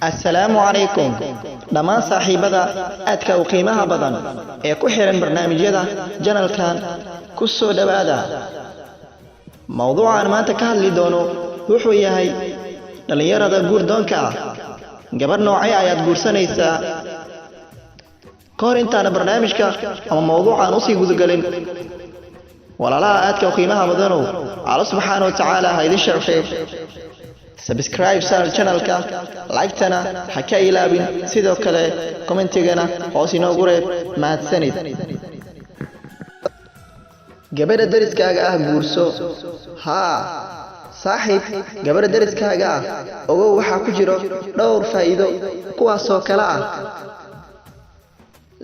السلام عليكم دمان صاحبada aadka u qiimaha badan ee ku xiran barnaamijyada janalkan ku soo dhawaada mawduucan maanta ka hadli doono wuxuu yahay dhalinyarada guurdoonka ah gabar noocay ayaad guursanaysaa koor intaan barnaamijka ama mawduucan u sii gudagalin walaalaha aadka u qiimaha badan Allah subhanahu wa ta'ala ha idin sharfay subscribe sar channelka like tana haka ilaabin sidoo kale commentigana hoos inoogu reeb mahadsanid gabadha dariskaaga ah guurso saaxiib gabadha dariskaaga ah ogow waxa ku jiro dhowr faa'iido kuwaas oo kala ah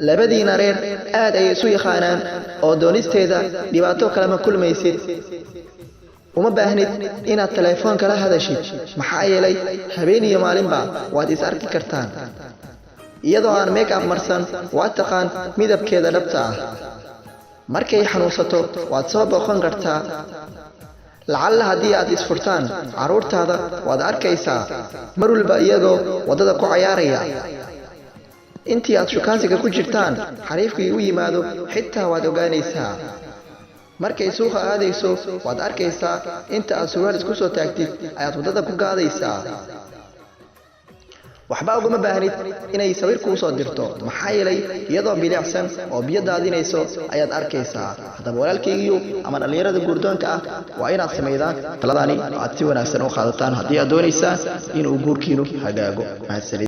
labadiina reer aad ay isu yaqaanaan oo doonisteeda dhibaato kale ma kulmaysid uma baahnid inaad telefoon kala hadashid maxaa yeelay habeen iyo maalinba waad is arki kartaan iyadoo aan make up marsan waad taqaan midabkeeda dhabta ah markay xanuunsato waad soo booqan kartaa lacalla haddii aad isfurtaan caruurtaada waad arkaysaa mar walba iyagoo wadada ku ciyaaraya intii aad shukaansiga ku jirtaan xariifkii u yimaado xitaa waad ogaanaysaa markay suuqa aadayso waad arkaysaa inta aad suuraal isku soo taagtid ayaad wadada ku gaadaysaa waxba uguma baahnid inay sawir kuu soo dirto maxaa yeelay iyadoo bilicsan oo biyo daadinayso ayaad arkaysaa haddaba walaalkaygiiyo ama dhalinyarada guurdoonka ah waa inaad samaydaan taladani aad si wanaagsan u qaadataan haddii aad doonaysaan inuu guurkiinu hagaago mahadsanid